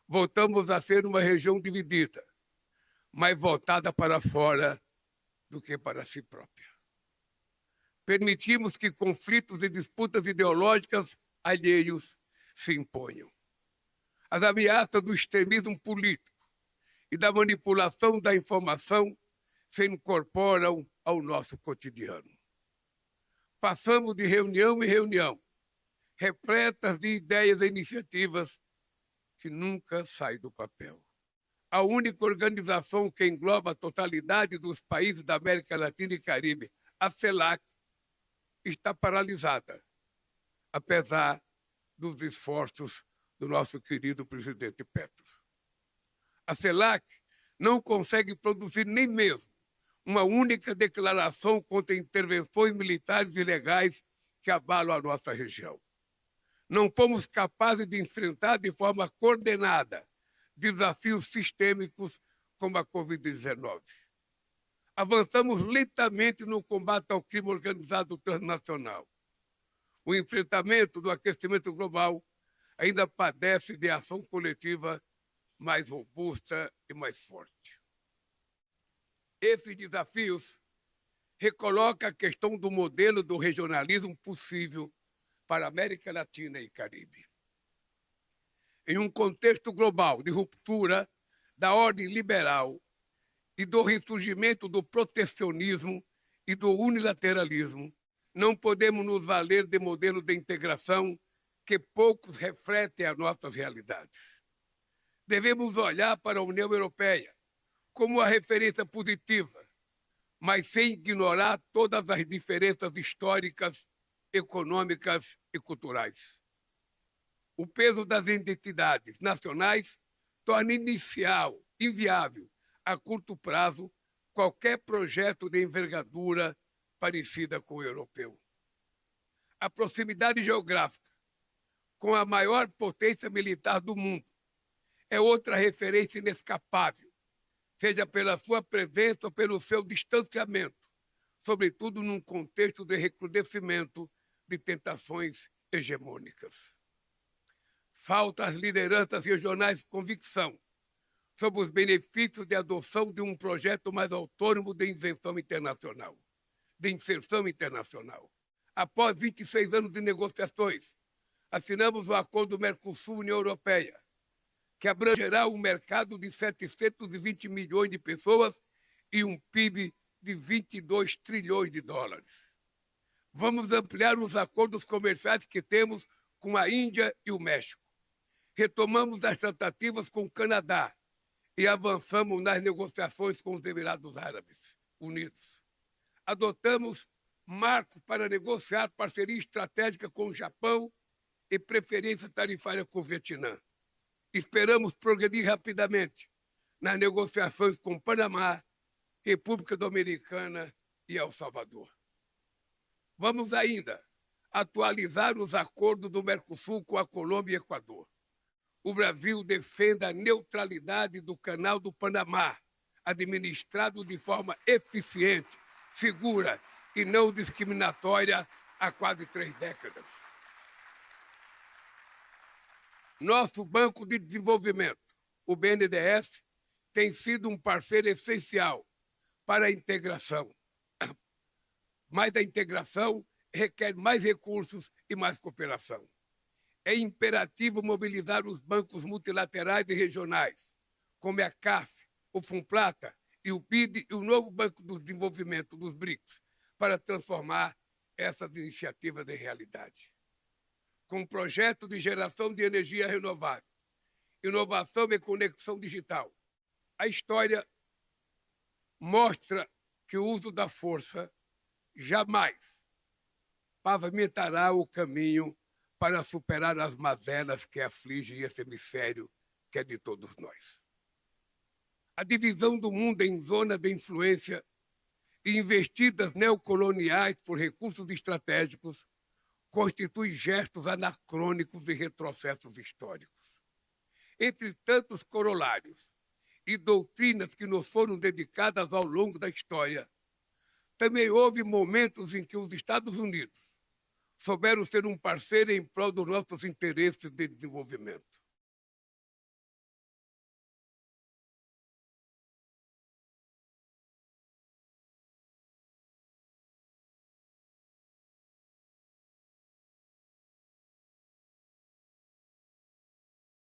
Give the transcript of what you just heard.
voltamos a ser uma região dividida, mais voltada para fora do que para si própria. Permitimos que conflitos e disputas ideológicas alheios se imponham. As ameaças do extremismo político e da manipulação da informação se incorporam ao nosso cotidiano. Passamos de reunião em reunião, repletas de ideias e iniciativas que nunca saem do papel. A única organização que engloba a totalidade dos países da América Latina e Caribe, a CELAC, está paralisada, apesar dos esforços do nosso querido presidente Petro. A CELAC não consegue produzir nem mesmo uma única declaração contra intervenções militares ilegais que abalam a nossa região. Não fomos capazes de enfrentar de forma coordenada desafios sistêmicos como a Covid-19. Avançamos lentamente no combate ao crime organizado transnacional. O enfrentamento do aquecimento global ainda padece de ação coletiva mais robusta e mais forte. Esses desafios recolocam a questão do modelo do regionalismo possível para a América Latina e Caribe. Em um contexto global de ruptura da ordem liberal e do ressurgimento do protecionismo e do unilateralismo, não podemos nos valer de modelo de integração que poucos refletem as nossas realidades. Devemos olhar para a União Europeia como uma referência positiva, mas sem ignorar todas as diferenças históricas, econômicas e culturais. O peso das identidades nacionais torna inviável, a curto prazo, qualquer projeto de envergadura parecida com o europeu. A proximidade geográfica com a maior potência militar do mundo é outra referência inescapável, seja pela sua presença ou pelo seu distanciamento, sobretudo num contexto de recrudescimento de tentações hegemônicas. Falta às lideranças regionais convicção sobre os benefícios de adoção de um projeto mais autônomo de inserção internacional. Após 26 anos de negociações, assinamos o Acordo Mercosul-União Europeia, que abrangerá um mercado de 720 milhões de pessoas e um PIB de 22 trilhões de dólares. Vamos ampliar os acordos comerciais que temos com a Índia e o México. Retomamos as tratativas com o Canadá e avançamos nas negociações com os Emirados Árabes Unidos. Adotamos marco para negociar parceria estratégica com o Japão e preferência tarifária com o Vietnã. Esperamos progredir rapidamente nas negociações com Panamá, República Dominicana e El Salvador. Vamos ainda atualizar os acordos do Mercosul com a Colômbia e Equador. O Brasil defende a neutralidade do Canal do Panamá, administrado de forma eficiente, segura e não discriminatória há quase 3 décadas. Nosso Banco de Desenvolvimento, o BNDES, tem sido um parceiro essencial para a integração. Mas a integração requer mais recursos e mais cooperação. É imperativo mobilizar os bancos multilaterais e regionais, como a CAF, o Funplata e o BID e o novo Banco do Desenvolvimento dos BRICS, para transformar essas iniciativas em realidade. Com um projeto de geração de energia renovável, inovação e conexão digital, a história mostra que o uso da força jamais pavimentará o caminho para superar as mazelas que afligem esse hemisfério que é de todos nós. A divisão do mundo em zonas de influência e investidas neocoloniais por recursos estratégicos constitui gestos anacrônicos e retrocessos históricos. Entre tantos corolários e doutrinas que nos foram dedicadas ao longo da história, também houve momentos em que os Estados Unidos souberam ser um parceiro em prol dos nossos interesses de desenvolvimento.